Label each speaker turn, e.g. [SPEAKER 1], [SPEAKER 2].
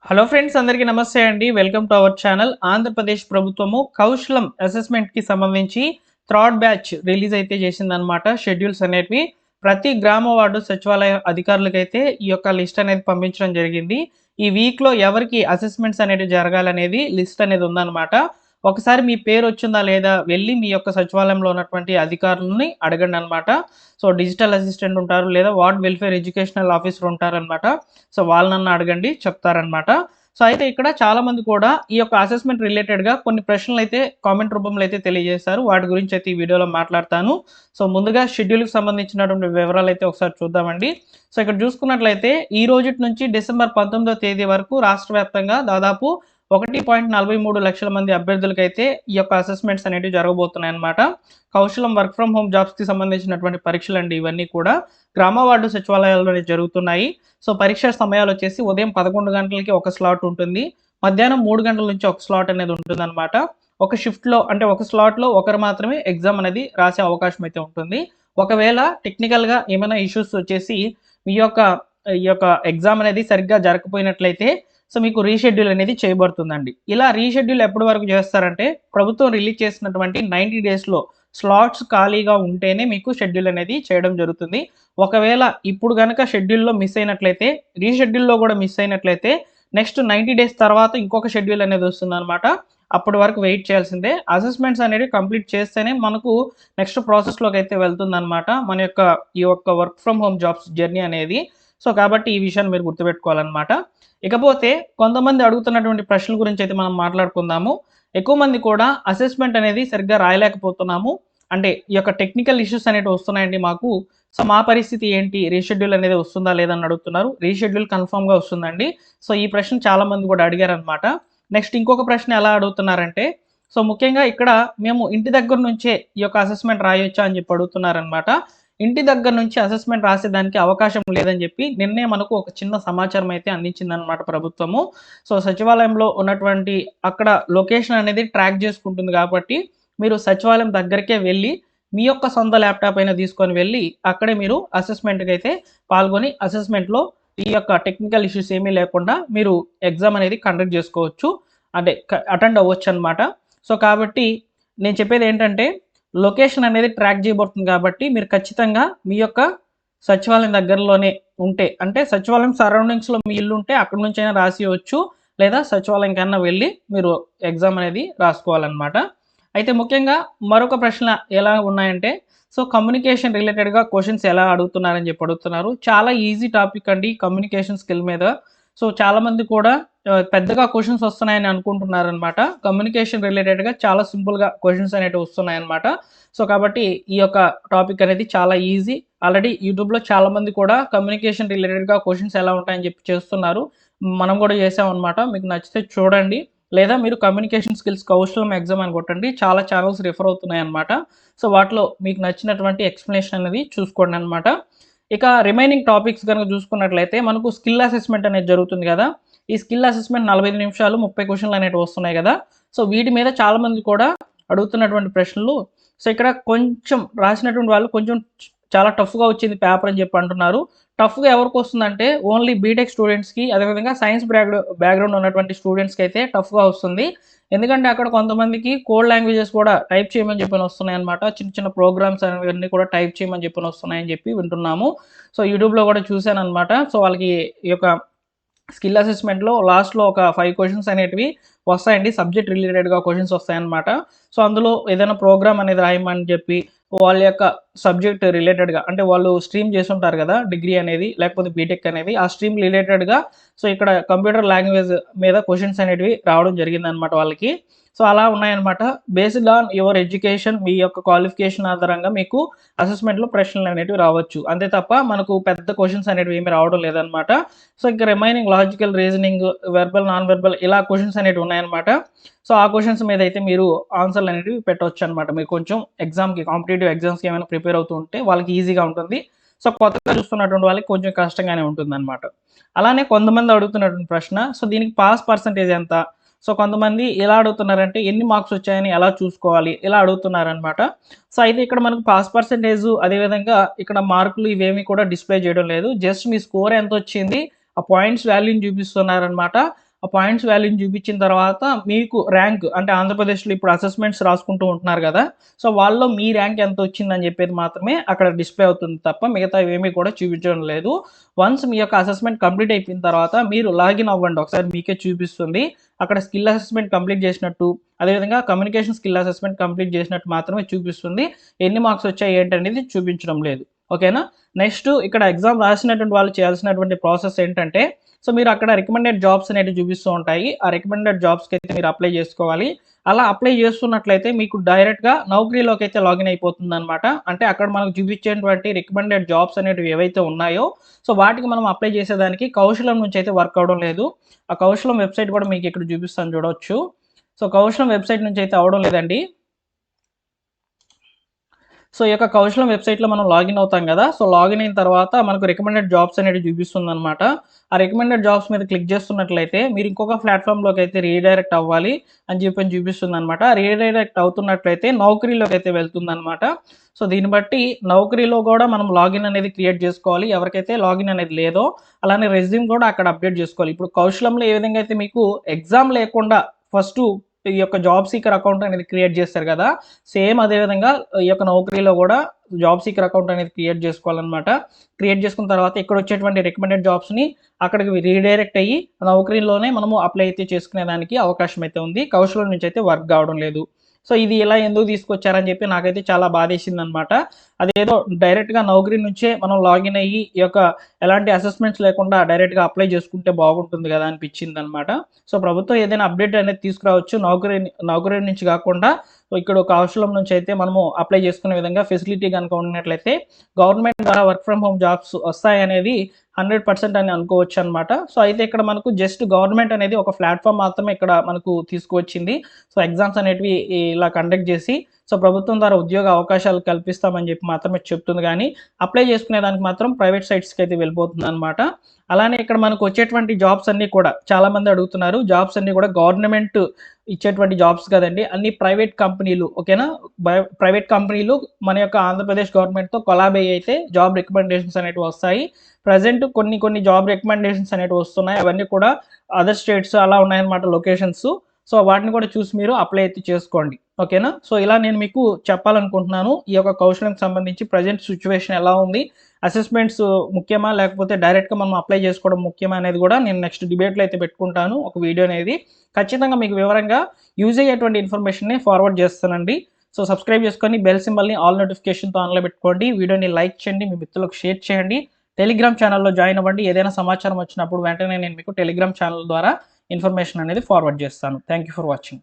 [SPEAKER 1] Hello friends, అందరికీ నమస్తే అండి. Welcome to our channel. Andhra Pradesh ప్రభుత్వము కౌశలం అసెస్మెంట్‌కి సంబంధించి థర్డ్ బ్యాచ్ రిలీజ్ అయితే చేసిందనమాట. షెడ్యూల్స్ అనేటివి ప్రతి గ్రామ వార్డు సచివాలయ అధికారులకైతే ఈ యొక్క లిస్ట్ అనేది పంపించడం జరిగింది. ఈ వీక్‌లో ఎవరికి అసెస్మెంట్స్ అనేటివి జరగాలనేది లిస్ట్ అనేది ఉందనమాట. ఒకసారి మీ పేరు వచ్చిందా లేదా వెళ్ళి మీ యొక్క సచివాలయంలో ఉన్నటువంటి అధికారులని అడగండనమాట. సో, డిజిటల్ అసిస్టెంట్ ఉంటారు, లేదా వార్డ్ వెల్ఫేర్ ఎడ్యుకేషనల్ ఆఫీసర్ ఉంటారనమాట. సో, వాళ్ళనన్నా అడగండి, చెప్తారనమాట. సో, అయితే ఇక్కడ చాలామంది కూడా ఈ యొక్క అసెస్మెంట్ రిలేటెడ్‌గా కొన్ని ప్రశ్నలైతే కామెంట్ రూపంలో అయితే తెలియజేశారు. వాటి గురించి అయితే ఈ వీడియోలో మాట్లాడతాను. సో, ముందుగా షెడ్యూల్‌కి సంబంధించినటువంటి వివరాలైతే ఒకసారి చూద్దామండి. సో, ఇక్కడ చూసుకున్నట్లయితే ఈ రోజుటి నుంచి డిసెంబర్ 19వ తేదీ వరకు రాష్ట్ర వ్యాప్తంగా దాదాపు 1.43 లక్షల మంది అభ్యర్థులకైతే ఈ యొక్క అసెస్మెంట్స్ అనేటివి జరగబోతున్నాయన్నమాట. కౌశలం వర్క్ ఫ్రమ్ హోమ్ జాబ్స్‌కి సంబంధించినటువంటి పరీక్షలండి ఇవన్నీ కూడా. గ్రామ వార్డు సచివాలయాల్లోనే జరుగుతున్నాయి. సో, పరీక్ష సమయాలు వచ్చేసి ఉదయం 11 గంటలకి ఒక స్లాట్ ఉంటుంది. మధ్యాహ్నం 3 గంటల నుంచి ఒక స్లాట్ అనేది ఉంటుందన్నమాట. ఒక షిఫ్ట్‌లో అంటే ఒక స్లాట్‌లో ఒకరు మాత్రమే ఎగ్జామ్ అనేది రాసే అవకాశం అయితే ఉంటుంది. ఒకవేళ టెక్నికల్‌గా ఏమైనా ఇష్యూస్ వచ్చేసి మీ యొక్క ఈ యొక్క ఎగ్జామ్ అనేది సరిగ్గా జరగకపోయినట్లయితే సో, మీకు రీషెడ్యూల్ అనేది చేయబడుతుందండి. ఇలా రీషెడ్యూల్ ఎప్పటి వరకు చేస్తారంటే ప్రభుత్వం రిలీజ్ చేసినటువంటి 90 డేస్‌లో స్లాట్స్ ఖాళీగా ఉంటేనే మీకు షెడ్యూల్ అనేది చేయడం జరుగుతుంది. ఒకవేళ ఇప్పుడు గనక షెడ్యూల్‌లో మిస్ అయినట్లయితే, రీషెడ్యూల్‌లో కూడా మిస్ అయినట్లయితే నెక్స్ట్ 90 డేస్ తర్వాత ఇంకొక షెడ్యూల్ అనేది వస్తుందనమాట. అప్పటి వరకు వెయిట్ చేయాల్సిందే. అసెస్మెంట్స్ అనేవి కంప్లీట్ చేస్తేనే మనకు నెక్స్ట్ ప్రాసెస్‌లోకి అయితే వెళ్తుందనమాట. మన యొక్క ఈ యొక్క work from home jobs journey అనేది. సో, కాబట్టి ఈ విషయాన్ని మీరు గుర్తుపెట్టుకోవాలనమాట. ఇకపోతే కొంతమంది అడుగుతున్నటువంటి ప్రశ్నల గురించి అయితే మనం మాట్లాడుకుందాము. ఎక్కువ మంది కూడా అసెస్మెంట్ అనేది సరిగ్గా రాయలేకపోతున్నాము. అంటే ఈ యొక్క టెక్నికల్ ఇష్యూస్ అనేటివి వస్తున్నాయండి మాకు. సో, మా పరిస్థితి ఏంటి? రీషెడ్యూల్ అనేది వస్తుందా లేదా అని అడుగుతున్నారు. రీషెడ్యూల్ కన్ఫర్మ్‌గా వస్తుందండి. సో, ఈ ప్రశ్న చాలామంది కూడా అడిగారనమాట. నెక్స్ట్ ఇంకొక ప్రశ్న ఎలా అడుగుతున్నారంటే, సో, ముఖ్యంగా ఇక్కడ మేము ఇంటి దగ్గర నుంచే ఈ యొక్క అసెస్మెంట్ రాయొచ్చా అని చెప్పి అడుగుతున్నారనమాట. ఇంటి దగ్గర నుంచి అసెస్మెంట్ రాసేదానికి అవకాశం లేదని చెప్పి నిన్నే మనకు ఒక చిన్న సమాచారం అయితే అందించిందనమాట ప్రభుత్వము. సో, సచివాలయంలో ఉన్నటువంటి అక్కడ లొకేషన్ అనేది ట్రాక్ చేసుకుంటుంది కాబట్టి మీరు సచివాలయం దగ్గరికే వెళ్ళి మీ యొక్క సొంత ల్యాప్‌టాప్ అయినా తీసుకొని వెళ్ళి అక్కడే మీరు అసెస్మెంట్‌కి అయితే పాల్గొని అసెస్మెంట్‌లో ఈ యొక్క టెక్నికల్ ఇష్యూస్ ఏమీ లేకుండా మీరు ఎగ్జామ్ అనేది కండక్ట్ చేసుకోవచ్చు. అంటే అటెండ్ అవ్వొచ్చనమాట. సో, కాబట్టి నేను చెప్పేదేంటంటే లొకేషన్ అనేది ట్రాక్ చేయబడుతుంది కాబట్టి మీరు ఖచ్చితంగా మీ యొక్క సచివాలయం దగ్గరలోనే ఉంటే, అంటే సచివాలయం సరౌండింగ్స్‌లో మీ ఇల్లు ఉంటే అక్కడి నుంచైనా రాసియవచ్చు. లేదా సచివాలయం కన్నా వెళ్ళి మీరు ఎగ్జామ్ అనేది రాసుకోవాలనమాట. అయితే ముఖ్యంగా మరొక ప్రశ్న ఎలా ఉన్నాయంటే, సో, కమ్యూనికేషన్ రిలేటెడ్‌గా క్వెషన్స్ ఎలా అడుగుతున్నారని చెప్పి అడుగుతున్నారు. చాలా ఈజీ టాపిక్ అండి కమ్యూనికేషన్ స్కిల్ మీద. సో, చాలామంది కూడా పెద్దగా క్వెషన్స్ వస్తున్నాయని అనుకుంటున్నారనమాట. కమ్యూనికేషన్ రిలేటెడ్‌గా చాలా సింపుల్‌గా క్వెషన్స్ అనేటివి వస్తున్నాయన్నమాట. సో, కాబట్టి ఈ యొక్క టాపిక్ అనేది చాలా ఈజీ. ఆల్రెడీ యూట్యూబ్‌లో చాలామంది కూడా కమ్యూనికేషన్ రిలేటెడ్‌గా క్వెషన్స్ ఎలా ఉంటాయని చెప్పి చేస్తున్నారు. మనం కూడా చేసామన్నమాట. మీకు నచ్చితే చూడండి. లేదా మీరు కమ్యూనికేషన్ స్కిల్స్ కౌశలం ఎగ్జామ్ అని కొట్టండి. చాలా ఛానెల్స్ రిఫర్ అవుతున్నాయన్నమాట. సో, వాటిలో మీకు నచ్చినటువంటి ఎక్స్‌ప్లనేషన్ అనేది చూసుకోండనమాట. ఇక రిమైనింగ్ టాపిక్స్ గనుక చూసుకున్నట్లయితే మనకు స్కిల్ అసెస్మెంట్ అనేది జరుగుతుంది కదా! ఈ స్కిల్ అసెస్మెంట్ 45 నిమిషాలు 30 క్వెషన్‌లు అనేటివి వస్తున్నాయి కదా! సో, వీటి మీద చాలామంది కూడా అడుగుతున్నటువంటి ప్రశ్నలు. సో, ఇక్కడ కొంచెం రాసినటువంటి వాళ్ళు కొంచెం చాలా టఫ్‌గా వచ్చింది పేపర్ అని చెప్పి అంటున్నారు. టఫ్‌గా ఎవరికొస్తుందంటే ఓన్లీ బీటెక్ స్టూడెంట్స్‌కి, అదేవిధంగా సైన్స్ బ్యాక్‌గ్రౌండ్ ఉన్నటువంటి స్టూడెంట్స్‌కి అయితే టఫ్‌గా వస్తుంది. ఎందుకంటే అక్కడ కొంతమందికి కోడ్ లాంగ్వేజెస్ కూడా టైప్ చేయమని చెప్పని వస్తున్నాయన్నమాట. చిన్న చిన్న ప్రోగ్రామ్స్ అనేవన్నీ కూడా టైప్ చేయమని చెప్పని వస్తున్నాయని చెప్పి వింటున్నాము. సో, యూట్యూబ్‌లో కూడా చూసానన్నమాట. సో, వాళ్ళకి ఈ యొక్క స్కిల్ అసెస్మెంట్‌లో లాస్ట్‌లో ఒక 5 క్వెషన్స్ అనేటివి వస్తాయండి. సబ్జెక్ట్ రిలేటెడ్‌గా క్వెషన్స్ వస్తాయన్నమాట. సో, అందులో ఏదైనా ప్రోగ్రామ్ అనేది రాయమని చెప్పి వాళ్ళ యొక్క సబ్జెక్ట్ రిలేటెడ్‌గా, అంటే వాళ్ళు స్ట్రీమ్ చేసుంటారు కదా! డిగ్రీ అనేది లేకపోతే బీటెక్ అనేది. ఆ స్ట్రీమ్ రిలేటెడ్‌గా సో, ఇక్కడ కంప్యూటర్ లాంగ్వేజ్ మీద క్వెషన్స్ అనేటివి రావడం జరిగిందనమాట వాళ్ళకి. సో, అలా ఉన్నాయన్నమాట. బేస్డ్ ఆన్ యువర్ ఎడ్యుకేషన్, మీ యొక్క క్వాలిఫికేషన్ ఆధారంగా మీకు అసెస్మెంట్‌లో ప్రశ్నలనేటివి రావచ్చు. అంతే తప్ప మనకు పెద్ద క్వెషన్స్ అనేటివి ఏమి రావడం లేదనమాట. సో, ఇంక remaining logical reasoning, verbal, non verbal ఇలా క్వెషన్స్ అనేటివి ఉన్నాయన్నమాట. సో, ఆ క్వెషన్స్ మీద అయితే మీరు ఆన్సర్‌లు అనేటివి పెట్టొచ్చనమాట. మీరు కొంచెం ఎగ్జామ్‌కి, కాంపిటీటివ్ ఎగ్జామ్స్‌కి ఏమైనా ప్రిపేర్ అవుతూ ఉంటే వాళ్ళకి ఈజీగా ఉంటుంది. సో, కొత్తగా చూస్తున్నటువంటి వాళ్ళకి కొంచెం కష్టంగానే ఉంటుందనమాట. అలానే కొంతమంది అడుగుతున్నటువంటి ప్రశ్న, సో, దీనికి పాస్ పర్సెంటేజ్ ఎంత? సో, కొంతమంది ఎలా అడుగుతున్నారంటే ఎన్ని మార్క్స్ వచ్చాయని ఎలా చూసుకోవాలి? ఇలా అడుగుతున్నారనమాట. సో, అయితే ఇక్కడ మనకు పాస్ పర్సెంటేజు, అదేవిధంగా ఇక్కడ మార్కులు ఇవేమి కూడా డిస్‌ప్లే చేయడం లేదు. జస్ట్ మీ స్కోర్ ఎంతొచ్చింది, ఆ పాయింట్స్ వాల్యూని చూపిస్తున్నారనమాట. ఆ పాయింట్స్ వాల్యూని చూపించిన తర్వాత మీకు ర్యాంక్ అంటే ఆంధ్రప్రదేశ్లో ఇప్పుడు అసెస్మెంట్స్ రాసుకుంటూ ఉంటున్నారు కదా, సో వాళ్ళలో మీ ర్యాంక్ ఎంత వచ్చిందని చెప్పేది మాత్రమే అక్కడ డిస్ప్లే అవుతుంది తప్ప మిగతా ఏమీ కూడా చూపించడం లేదు. వన్స్ మీ యొక్క అసెస్మెంట్ కంప్లీట్ అయిపోయిన తర్వాత మీరు లాగిన్ అవ్వండి, ఒకసారి మీకే చూపిస్తుంది. అక్కడ స్కిల్ అసెస్మెంట్ కంప్లీట్ చేసినట్టు, అదేవిధంగా కమ్యూనికేషన్ స్కిల్ అసెస్మెంట్ కంప్లీట్ చేసినట్టు మాత్రమే చూపిస్తుంది. ఎన్ని మార్క్స్ వచ్చాయి ఏంటనేది చూపించడం లేదు. ఓకేనా. నెక్స్ట్ ఇక్కడ ఎగ్జామ్ రాసినటువంటి వాళ్ళు చేయాల్సినటువంటి ప్రాసెస్ ఏంటంటే, సో మీరు అక్కడ రికమెండెడ్ జాబ్స్ అనేవి చూపిస్తూ ఉంటాయి. ఆ రికమెండెడ్ జాబ్స్కి అయితే మీరు అప్లై చేసుకోవాలి. అలా అప్లై చేస్తున్నట్లయితే మీకు డైరెక్ట్గా నౌకరీలోకి అయితే లాగిన్ అయిపోతుంది అనమాట. అంటే అక్కడ మనకు చూపించేటువంటి రికమెండెడ్ జాబ్స్ అనేవి ఏవైతే ఉన్నాయో, సో వాటికి మనం అప్లై చేసేదానికి కౌశలం నుంచి అయితే వర్క్ అవడం లేదు. ఆ కౌశలం వెబ్సైట్ కూడా మీకు ఇక్కడ చూపిస్తాను చూడవచ్చు. సో కౌశలం వెబ్సైట్ నుంచి అయితే అవడం లేదండి. సో ఈ యొక్క కౌశలం వెబ్సైట్లో మనం లాగిన్ అవుతాం కదా, సో లాగిన్ అయిన తర్వాత మనకు రికమెండెడ్ జాబ్స్ అనేది చూపిస్తుంది అనమాట. ఆ రికమెండెడ్ జాబ్స్ మీద క్లిక్ చేస్తున్నట్లయితే మీరు ఇంకొక ప్లాట్ఫామ్లోకి అయితే రీడైరెక్ట్ అవ్వాలి అని చూపిస్తుంది అనమాట. రీడైరెక్ట్ అవుతున్నట్లయితే నౌకరీలోకి అయితే వెళ్తుంది అనమాట. సో దీన్ని బట్టి నౌకరీలో కూడా మనం లాగిన్ అనేది క్రియేట్ చేసుకోవాలి, ఎవరికైతే లాగిన్ అనేది లేదో. అలానే రెజ్యూమ్ కూడా అక్కడ అప్డేట్ చేసుకోవాలి. ఇప్పుడు కౌశలంలో ఏ విధంగా అయితే మీకు ఎగ్జామ్ లేకుండా ఫస్ట్ ఈ యొక్క జాబ్ సీకర్ అకౌంట్ అనేది క్రియేట్ చేస్తారు కదా, సేమ్ అదేవిధంగా ఈ యొక్క నౌకరీలో కూడా జాబ్ సీకర్ అకౌంట్ అనేది క్రియేట్ చేసుకోవాలన్నమాట. క్రియేట్ చేసుకున్న తర్వాత ఇక్కడ వచ్చేటువంటి రికమెండెడ్ జాబ్స్ని అక్కడికి రీడైరెక్ట్ అయ్యి నౌకరీలోనే మనము అప్లై అయితే చేసుకునే దానికి అవకాశం అయితే ఉంది. కౌశలం నుంచి అయితే వర్క్ కావడం లేదు. సో ఇది ఇలా ఎందుకు తీసుకొచ్చారని చెప్పి నాకైతే చాలా బాధేసింది అనమాట. అదేదో డైరెక్ట్గా నౌకరీ నుంచే మనం లాగిన్ అయ్యి ఈ యొక్క ఎలాంటి అసెస్మెంట్స్ లేకుండా డైరెక్ట్గా అప్లై చేసుకుంటే బాగుంటుంది కదా అనిపించింది అనమాట. సో ప్రభుత్వం ఏదైనా అప్డేట్ అనేది తీసుకురావచ్చు, నౌకరీ నుంచి కాకుండా ఇక్కడ కౌశలం నుంచి అయితే మనము అప్లై చేసుకునే విధంగా ఫెసిలిటీ కనుక ఉన్నట్లయితే గవర్నమెంట్ ద్వారా వర్క్ ఫ్రమ్ హోమ్ జాబ్స్ వస్తాయనేది 100% అని అనుకోవచ్చు అనమాట. సో అయితే ఇక్కడ మనకు జస్ట్ గవర్నమెంట్ అనేది ఒక ప్లాట్ఫామ్ మాత్రమే ఇక్కడ మనకు తీసుకువచ్చింది. సో ఎగ్జామ్స్ అనేటివి ఇలా కండక్ట్ చేసి సో ప్రభుత్వం ద్వారా ఉద్యోగ అవకాశాలు కల్పిస్తామని చెప్పి మాత్రమే చెప్తుంది, కానీ అప్లై చేసుకునే దానికి మాత్రం ప్రైవేట్ సైట్స్కి అయితే వెళ్ళిపోతుంది అనమాట. అలానే ఇక్కడ మనకు వచ్చేటువంటి జాబ్స్ అన్నీ కూడా చాలామంది అడుగుతున్నారు, జాబ్స్ అన్నీ కూడా గవర్నమెంట్ ఇచ్చేటువంటి జాబ్స్ కదండి, అన్ని ప్రైవేట్ కంపెనీలు. ఓకేనా. ప్రైవేట్ కంపెనీలు మన యొక్క ఆంధ్రప్రదేశ్ గవర్నమెంట్తో కొలాబ్ అయ్యి అయితే జాబ్ రికమెండేషన్స్ అనేవి వస్తాయి. ప్రజెంట్ కొన్ని జాబ్ రికమెండేషన్స్ అనేవి వస్తున్నాయి, అవన్నీ కూడా అదర్ స్టేట్స్ అలా ఉన్నాయన్నమాట లొకేషన్స్. సో వాటిని కూడా చూసి మీరు అప్లై అయితే చేసుకోండి. ఓకేనా. సో ఇలా నేను మీకు చెప్పాలనుకుంటున్నాను ఈ యొక్క కౌశలంకి సంబంధించి ప్రజెంట్ సిచ్యువేషన్ ఎలా ఉంది, అసెస్మెంట్స్ ముఖ్యమా లేకపోతే డైరెక్ట్గా మనం అప్లై చేసుకోవడం ముఖ్యమా అనేది కూడా నేను నెక్స్ట్ డిబేట్లో అయితే పెట్టుకుంటాను ఒక వీడియో అనేది. ఖచ్చితంగా మీకు వివరంగా యూజ్ అయ్యేటువంటి ఇన్ఫర్మేషన్ని ఫార్వర్డ్ చేస్తానండి. సో సబ్స్క్రైబ్ చేసుకొని బెల్ సింబల్ని ఆల్ నోటిఫికేషన్తో ఆన్లో పెట్టుకోండి. వీడియోని లైక్ చేయండి, మీ మిత్రులకు షేర్ చేయండి. టెలిగ్రామ్ ఛానల్లో జాయిన్ అవ్వండి. ఏదైనా సమాచారం వచ్చినప్పుడు వెంటనే నేను మీకు టెలిగ్రామ్ ఛానల్ ద్వారా ఇన్ఫర్మేషన్ అనేది ఫార్వర్డ్ చేస్తాను. Thank you for watching.